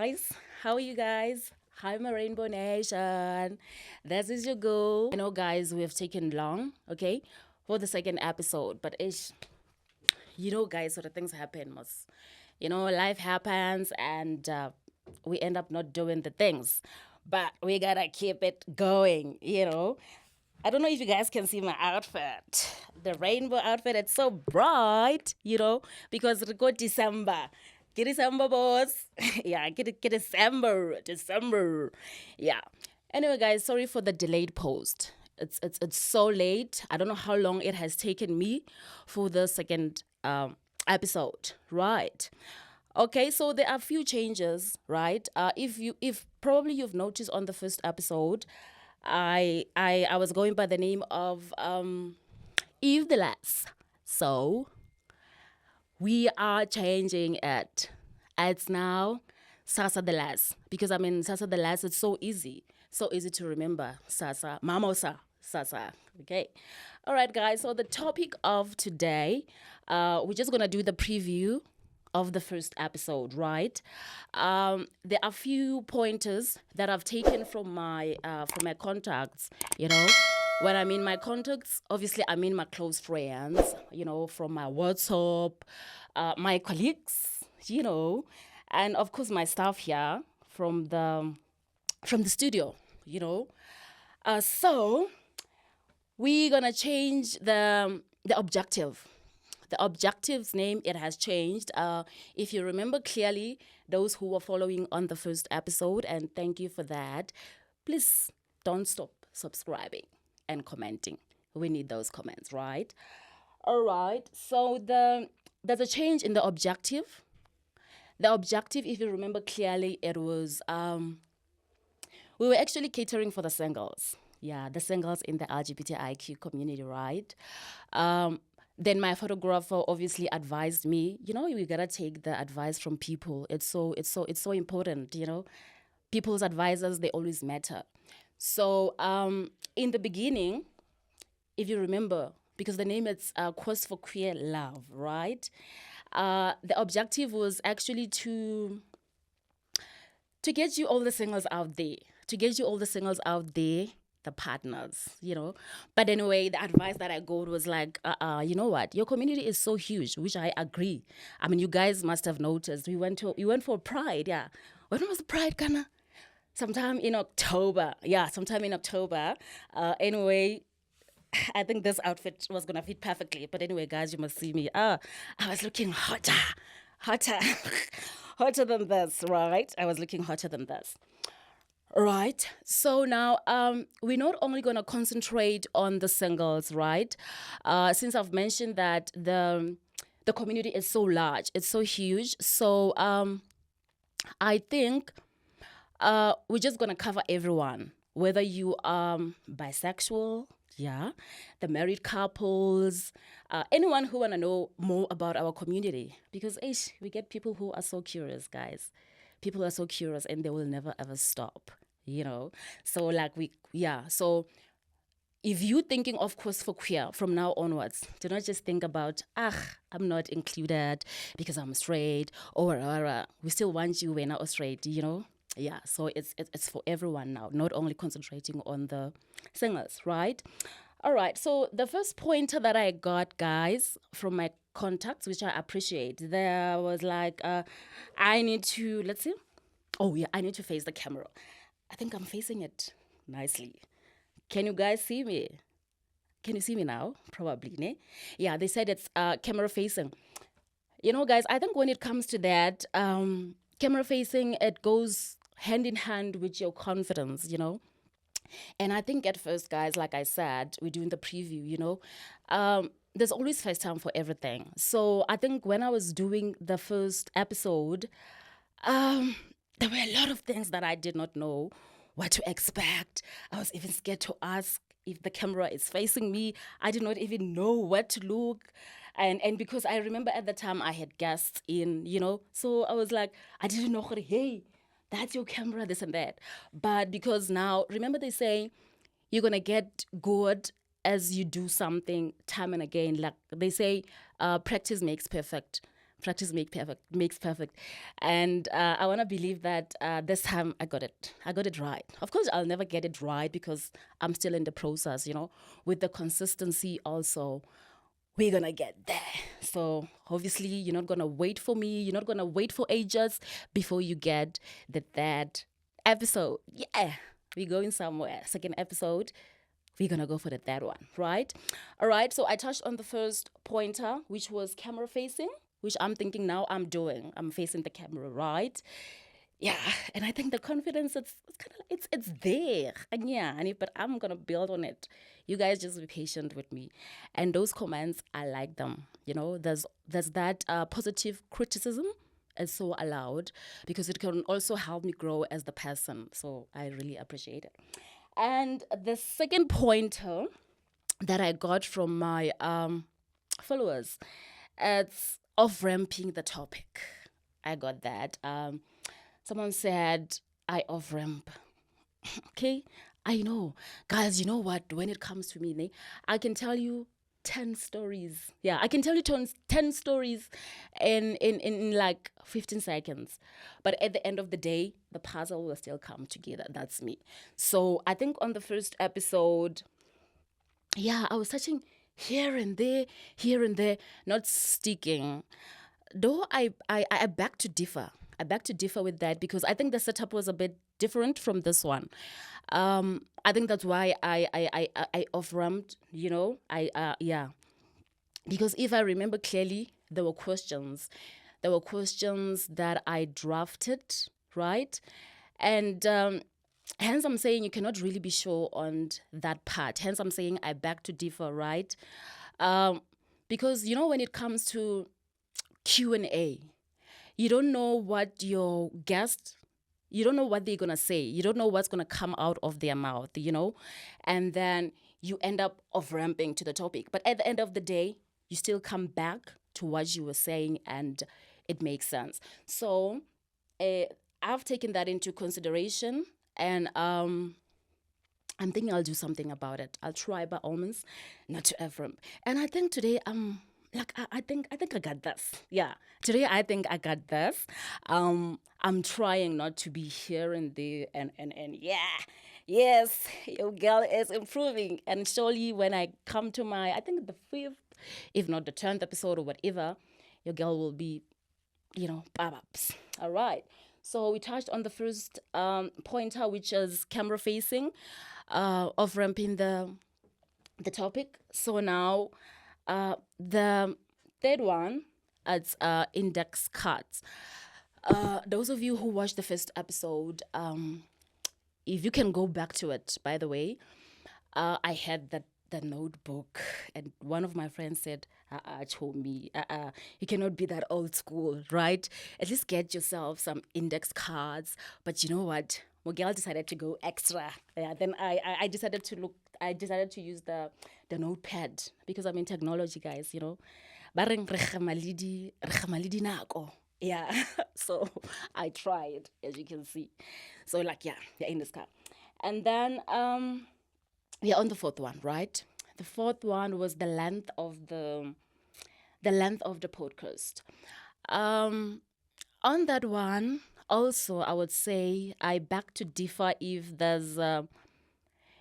guys. How are you guys? Hi, my Rainbow Nation. This is your girl. I know, guys, we have taken long, okay, for the second episode, but guys, sort of things happen. Life happens, and we end up not doing the things, but we gotta keep it going. I don't know if you guys can see my outfit. The rainbow outfit, it's so bright, because it got December. Get December, boss. Yeah, get December. December. Yeah. Anyway, guys, sorry for the delayed post. It's so late. I don't know how long it has taken me for the second episode. Right. Okay, so there are a few changes, right? If probably you've noticed on the first episode, I was going by the name of Eve the Less. So we are changing it. It's now Sasa the Less. Because Sasa the Less, it's so easy. So easy to remember. Sasa. Mamosa. Sasa. Okay. All right, guys. So the topic of today, we're just going to do the preview of the first episode, right? There are a few pointers that I've taken from my contacts. When I mean my contacts, obviously I mean my close friends. From my WhatsApp, my colleagues, and of course my staff here from the studio. You know, so we're gonna change the objective. The objective's name, it has changed. If you remember clearly, those who were following on the first episode, and thank you for that, please don't stop subscribing and commenting. We need those comments, right? All right. So there's a change in the objective. The objective, if you remember clearly, it was we were actually catering for the singles. Yeah, the singles in the LGBTIQ community, right? Then my photographer obviously advised me, we gotta take the advice from people. It's so important. People's advisors, they always matter. So in the beginning, if you remember, because the name is Quest for Queer Love, right? The objective was actually to get you all the singles out there, the partners. But anyway, the advice that I got was like, you know what? Your community is so huge, which I agree. I mean, you guys must have noticed. We went for Pride, yeah. When was the Pride, Ghana? Sometime in October. Yeah, sometime in October. Anyway, I think this outfit was gonna fit perfectly. But anyway, guys, you must see me. I was looking hotter, hotter than this, right? I was looking hotter than this. Right. So now we're not only going to concentrate on the singles, right? Since I've mentioned that the community is so large, it's so huge. So I think we're just going to cover everyone, whether you are bisexual, yeah, the married couples, anyone who want to know more about our community. Because we get people who are so curious, guys. People are so curious and they will never ever stop. So like so if you're thinking of course for queer from now onwards, do not just think about I'm not included because I'm straight or we still want you when I'm straight. Yeah, so it's for everyone now, not only concentrating on the singers, right? All right, so the first pointer that I got, guys, from my contacts, which I appreciate, there was like, I need to, let's see. Oh, yeah, I need to face the camera. I think I'm facing it nicely. Can you guys see me? Can you see me now? Probably, ne? Yeah, they said it's camera facing. Guys, I think when it comes to that, camera facing, it goes hand in hand with your confidence. And I think at first, guys, like I said, we're doing the preview. There's always first time for everything. So I think when I was doing the first episode, there were a lot of things that I did not know what to expect. I was even scared to ask if the camera is facing me. I did not even know where to look. And because I remember at the time I had guests in, so I was like, I didn't know, hey, that's your camera, this and that. But because now, remember they say you're going to get good as you do something time and again. Like they say, practice makes perfect. practice makes perfect. And I want to believe that this time I got it. I got it right. Of course, I'll never get it right because I'm still in the process, with the consistency also. We're gonna get there. So obviously, you're not gonna wait for me. You're not gonna wait for ages before you get the third episode. Yeah, we're going somewhere. Second episode, we're gonna go for the third one, right? All right. So I touched on the first pointer, which was camera facing, which I'm thinking now I'm doing. I'm facing the camera, right? Yeah, and I think the confidence it's kind of it's there, and yeah, but I'm gonna build on it. You guys just be patient with me, and those comments I like them. There's that positive criticism is so allowed because it can also help me grow as the person. So I really appreciate it. And the second pointer that I got from my followers, it's off ramping the topic. I got that. Someone said, I off ramp. Okay? I know. Guys, you know what? When it comes to me, I can tell you 10 stories. Yeah, I can tell you 10 stories in like 15 seconds. But at the end of the day, the puzzle will still come together. That's me. So I think on the first episode, yeah, I was touching here and there, not sticking. Though I beg to differ. I beg to differ with that because I think the setup was a bit different from this one. I think that's why I off ramped, yeah. Because if I remember clearly, there were questions. There were questions that I drafted, right? And hence I'm saying you cannot really be sure on that part. Hence I'm saying I beg to differ, right? Because, when it comes to Q&A, you don't know what your guest, you don't know what they're going to say. You don't know what's going to come out of their mouth, and then you end up off ramping to the topic. But at the end of the day, you still come back to what you were saying and it makes sense. So I've taken that into consideration and I'm thinking I'll do something about it. I'll try by all means not to off ramp. And I think today I think I got this. Yeah. Today I think I got this. I'm trying not to be here and there and yeah. Yes, your girl is improving. And surely when I come to I think the fifth, if not the 10th episode or whatever, your girl will be, pop-ups. All right. So we touched on the first pointer, which is camera facing, of ramping the topic. So now the third one, it's index cards. Those of you who watched the first episode, if you can go back to it, by the way, I had the notebook, and one of my friends said, told me, you cannot be that old school, right? At least get yourself some index cards. But you know what? Miguel decided to go extra. Yeah, then I decided to use the notepad because I'm in technology, guys, Bareng re kgamaledi nako. Yeah, so I tried, as you can see. So yeah, in this car. And then we're on the fourth one, right? The fourth one was the length of the podcast. On that one, also I would say I beg to differ if there's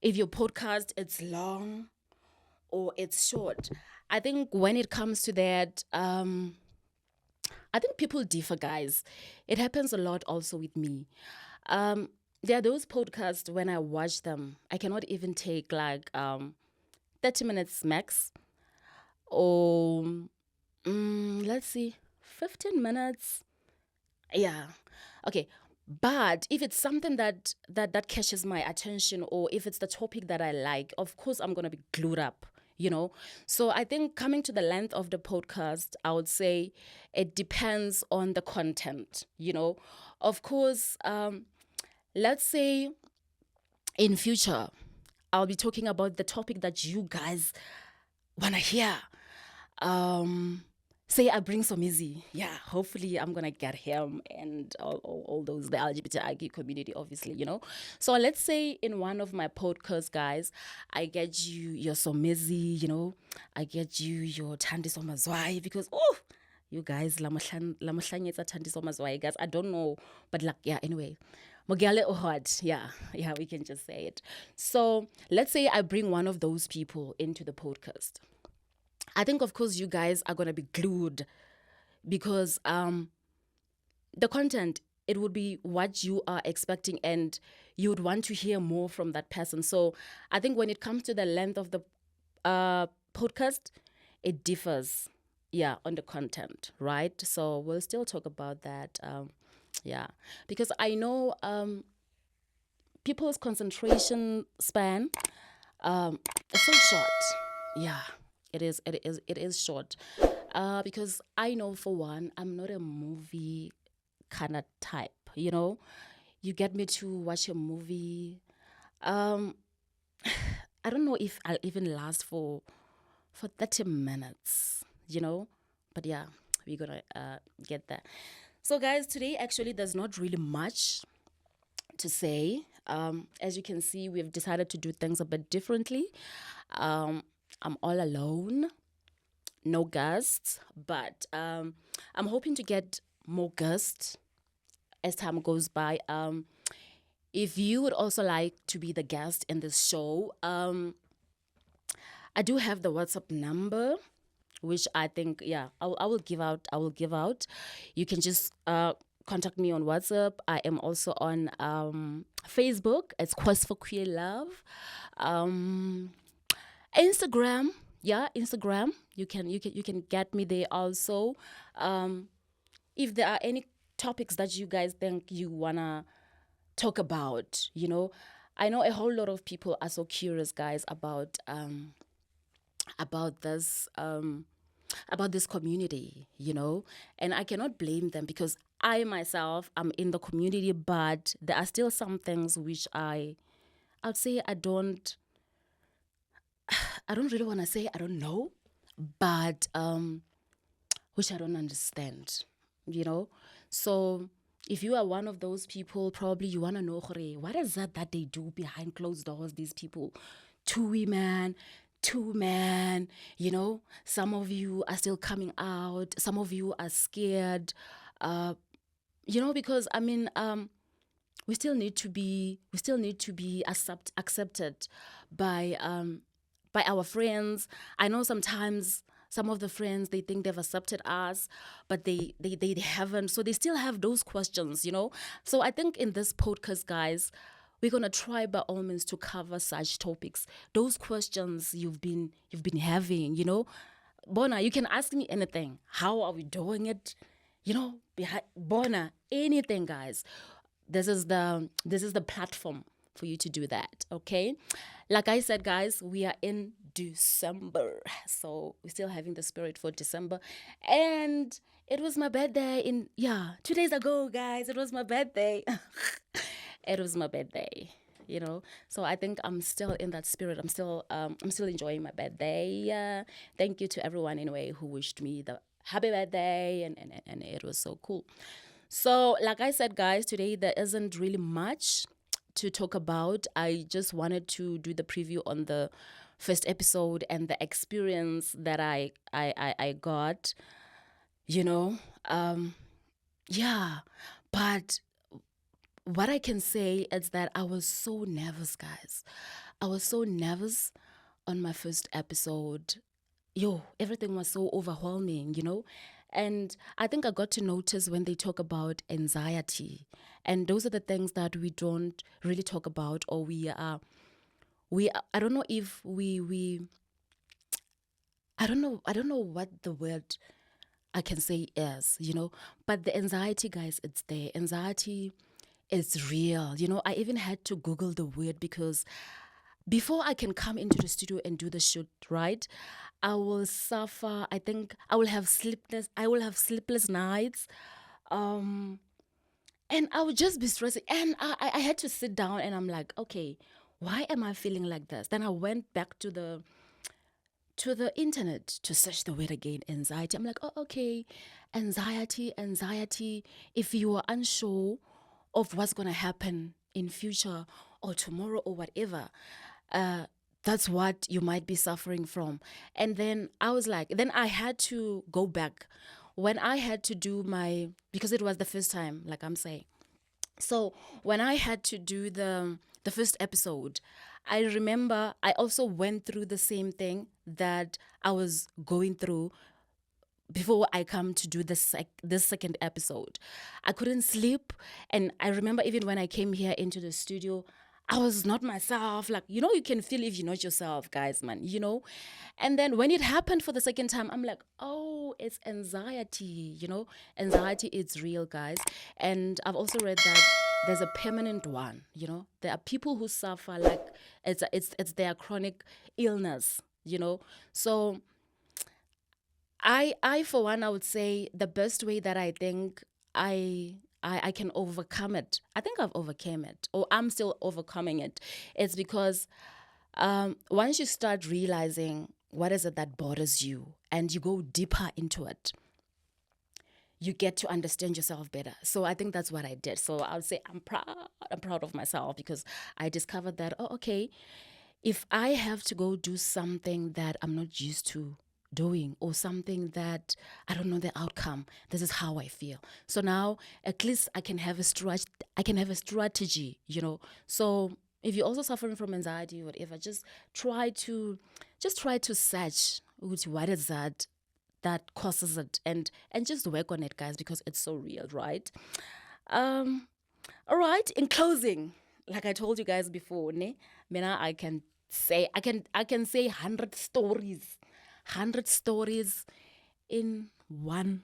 if your podcast it's long or it's short. I think when it comes to that, I think people differ, guys. It happens a lot also with me. There are those podcasts when I watch them, I cannot even take like 30 minutes max or let's see, 15 minutes. Yeah. Okay. But if it's something that catches my attention or if it's the topic that I like, of course I'm going to be glued up. So I think coming to the length of the podcast, I would say it depends on the content. Of course, let's say in future I'll be talking about the topic that you guys want to hear. Say I bring some easy. Yeah, hopefully I'm going to get him and all those, the LGBTIQ community, obviously, So let's say in one of my podcasts, guys, I get you your Somizi, I get you your Tandi Somazwai because, You guys, lamuhlanyetsa Thandiso Mazwai, guys. I don't know, but like, yeah. Anyway, Mogale Ohad, yeah, we can just say it. So let's say I bring one of those people into the podcast. I think, of course, you guys are gonna be glued because the content, it would be what you are expecting, and you would want to hear more from that person. So I think when it comes to the length of the podcast, it differs, yeah, on the content, right? So we'll still talk about that, yeah, because I know people's concentration span is so short. Yeah, it is short. Because I know, for one, I'm not a movie kind of type. You get me to watch a movie. Um, I don't know if I'll even last for 30 minutes. But yeah, we're gonna get there. So, guys, today actually there's not really much to say. As you can see, we've decided to do things a bit differently. I'm all alone, no guests, but I'm hoping to get more guests as time goes by. If you would also like to be the guest in this show, I do have the WhatsApp number, which I think, yeah, I will give out. You can just contact me on WhatsApp. I am also on Facebook. It's Quest for Queer Love. Instagram, yeah, Instagram. You can get me there also. If there are any topics that you guys think you wanna talk about, I know a whole lot of people are so curious, guys, about this about this community, and I cannot blame them because I myself am in the community, but there are still some things which I'd say I don't really want to say I don't know, but which I don't understand, you know. So if you are one of those people, probably you want to know, what is that they do behind closed doors, these people? Two women, two men, some of you are still coming out, some of you are scared, because we still need to be accepted by our friends. I know sometimes some of the friends, they think they've accepted us, but they haven't. So they still have those questions. So I think in this podcast, guys, we're gonna try by all means to cover such topics, those questions you've been having. Bona, you can ask me anything. How are we doing it? Behind Bona, anything, guys. This is the platform for you to do that. Okay, like I said, guys, we are in December, so we're still having the spirit for December, and it was my birthday 2 days ago, guys. It was my birthday. It was my birthday. So I think I'm still in that spirit. I'm still enjoying my birthday. Thank you to everyone anyway who wished me the happy birthday, and it was so cool. So, like I said, guys, today there isn't really much to talk about. I just wanted to do the preview on the first episode and the experience that I got, you know. Yeah, but what I can say is that I was so nervous, guys. I was so nervous on my first episode. Everything was so overwhelming. And I think I got to notice when they talk about anxiety. And those are the things that we don't really talk about, or I don't know if we I don't know what the word I can say is. But the anxiety, guys, it's there. Anxiety is real. I even had to Google the word because before I can come into the studio and do the shoot, right, I will suffer. I think I will have sleepless nights. And I would just be stressing. And I had to sit down and I'm like, okay, why am I feeling like this? Then I went back to the internet to search the word again, anxiety. I'm like, oh, okay, anxiety. If you are unsure of what's going to happen in future or tomorrow or whatever, that's what you might be suffering from. And then I was like, then I had to go back. when I had to do because it was the first time, like I'm saying. So when I had to do the first episode, I remember I also went through the same thing that I was going through before I come to do this second episode. I couldn't sleep, and I remember even when I came here into the studio, I was not myself. Like, you can feel if you're not yourself, guys, man. And then when it happened for the second time, I'm like, oh, it's anxiety. Anxiety is real, guys. And I've also read that there's a permanent one. There are people who suffer like it's their chronic illness. So I for one, I would say the best way that I think I can overcome it. I think I've overcame it, or I'm still overcoming it. It's because once you start realizing what is it that bothers you, and you go deeper into it, you get to understand yourself better. So I think that's what I did. So I would say I'm proud. I'm proud of myself because I discovered that, oh, okay, if I have to go do something that I'm not used to doing, or something that I don't know the outcome, this is how I feel. So now at least I can have a strategy. So if you're also suffering from anxiety or whatever, just try to search what is that causes it, and just work on it, guys, because it's so real, right? um all right, in closing, like I told you guys before, ne, Mina, I can say 100 stories in one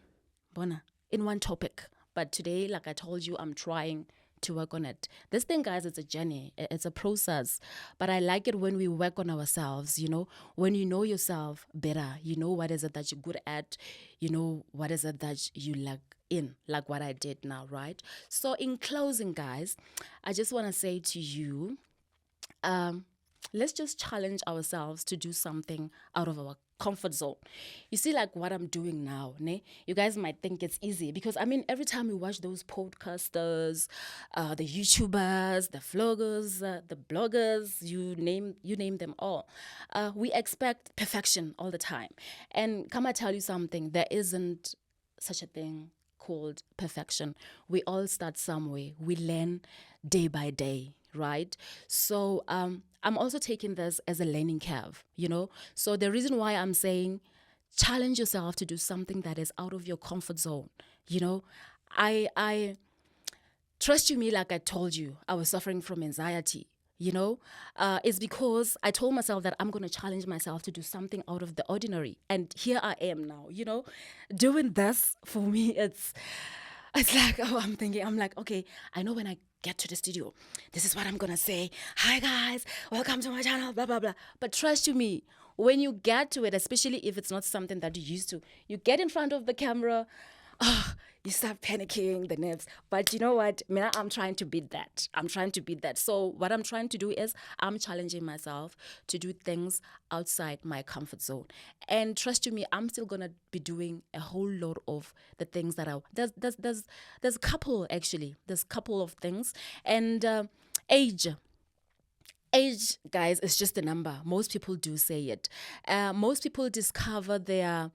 bona in one topic. But today, like I told you, I'm trying to work on it. This thing, guys, it's a journey, it's a process. But I like it when we work on ourselves. When you know yourself better, you know what is it that you're good at, you know what is it that you lack in, like what I did now, right? So in closing, guys, I just want to say to you, um, let's just challenge ourselves to do something out of our comfort zone. You see, like what I'm doing now, ne? You guys might think it's easy because I mean, every time we watch those podcasters, the YouTubers, the vloggers, the bloggers, you name them all, we expect perfection all the time. And come I tell you something, there isn't such a thing called perfection. We all start somewhere. We learn day by day, right? So I'm also taking this as a learning curve. So the reason why I'm saying challenge yourself to do something that is out of your comfort zone. You know, I trust you me, like I told you, I was suffering from anxiety. It's because I told myself that I'm going to challenge myself to do something out of the ordinary. And here I am now, doing this for me. It's like, oh, I'm like, okay, I know when I get to the studio, this is what I'm going to say. Hi, guys, welcome to my channel, blah, blah, blah. But trust you me, when you get to it, especially if it's not something that you're used to, you get in front of the camera, oh, you start panicking, the nerves. But you know what? Mina, I'm trying to beat that. I'm trying to beat that. So what I'm trying to do is I'm challenging myself to do things outside my comfort zone. And trust you me, I'm still gonna be doing a whole lot of the things that there's a couple actually. There's a couple of things. And age. Age, guys, is just a number. Most people do say it. Most people discover their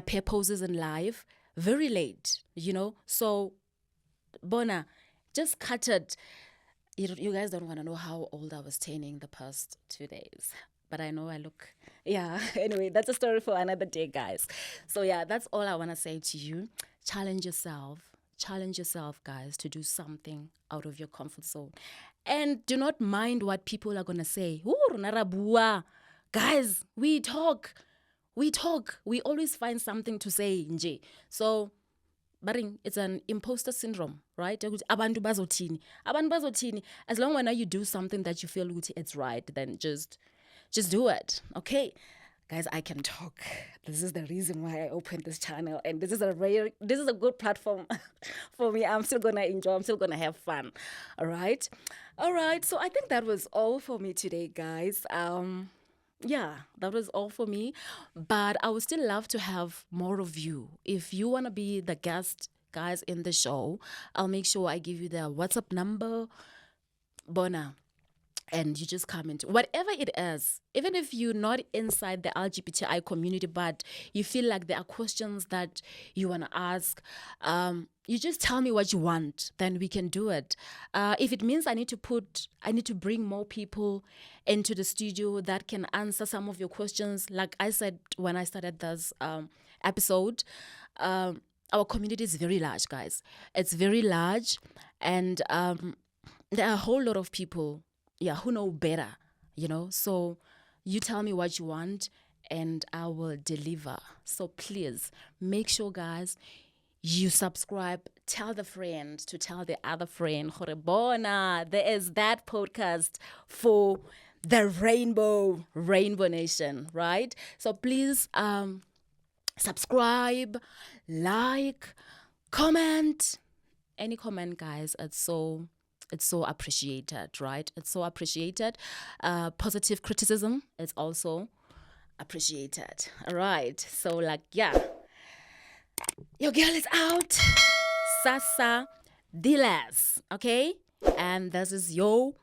purposes in life very late. So, Bona, just cut it. You guys don't want to know how old I was turning the past 2 days. But I know I look, yeah. Anyway, that's a story for another day, guys. So, yeah, that's all I want to say to you. Challenge yourself. Challenge yourself, guys, to do something out of your comfort zone. And do not mind what people are going to say. Ooh, rona ra bua. Guys, we talk. We always find something to say nje. So baring, it's an imposter syndrome, right? Ukuthi abantu bazothini. Abantu bazothini. As long as you do something that you feel it's right, then just do it. Okay. Guys, I can talk. This is the reason why I opened this channel, and this is a good platform for me. I'm still gonna enjoy. I'm still gonna have fun. All right. So I think that was all for me today, guys. Yeah, that was all for me. But I would still love to have more of you. If you want to be the guest, guys, in the show, I'll make sure I give you the WhatsApp number. Bona, and you just come into whatever it is, even if you're not inside the LGBTI community, but you feel like there are questions that you want to ask. You just tell me what you want, then we can do it. If it means I need to bring more people into the studio that can answer some of your questions, like I said when I started this episode, our community is very large, guys. It's very large, and there are a whole lot of people, yeah, who know better, So you tell me what you want, and I will deliver. So please make sure, guys, you subscribe. Tell the friend to tell the other friend. Gore bona, there is that podcast for the Rainbow Nation, right? So please subscribe, like, comment. Any comment, guys, it's so appreciated, right? It's so appreciated. Positive criticism is also appreciated. All right. So, like, yeah, your girl is out. Sasa Dilas, okay? And this is your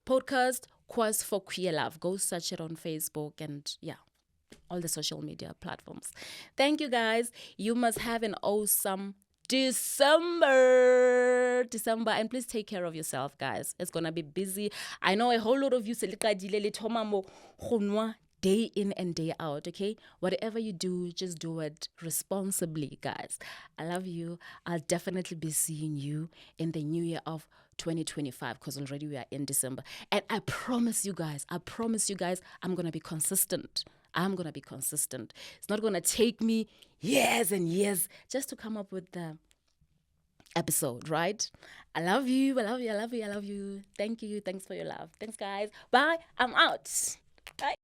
podcast, Quest for Queer Love. Go search it on Facebook and, yeah, all the social media platforms. Thank you, guys. You must have an awesome December, and please take care of yourself, guys. It's gonna be busy. I know a whole lot of you day in and day out, okay? Whatever you do, just do it responsibly, guys. I love you. I'll definitely be seeing you in the new year of 2025, because already we are in December. And I promise you guys, I'm gonna be consistent. It's not going to take me years and years just to come up with the episode, right? I love you. Thank you. Thanks for your love. Thanks, guys. Bye. I'm out. Bye.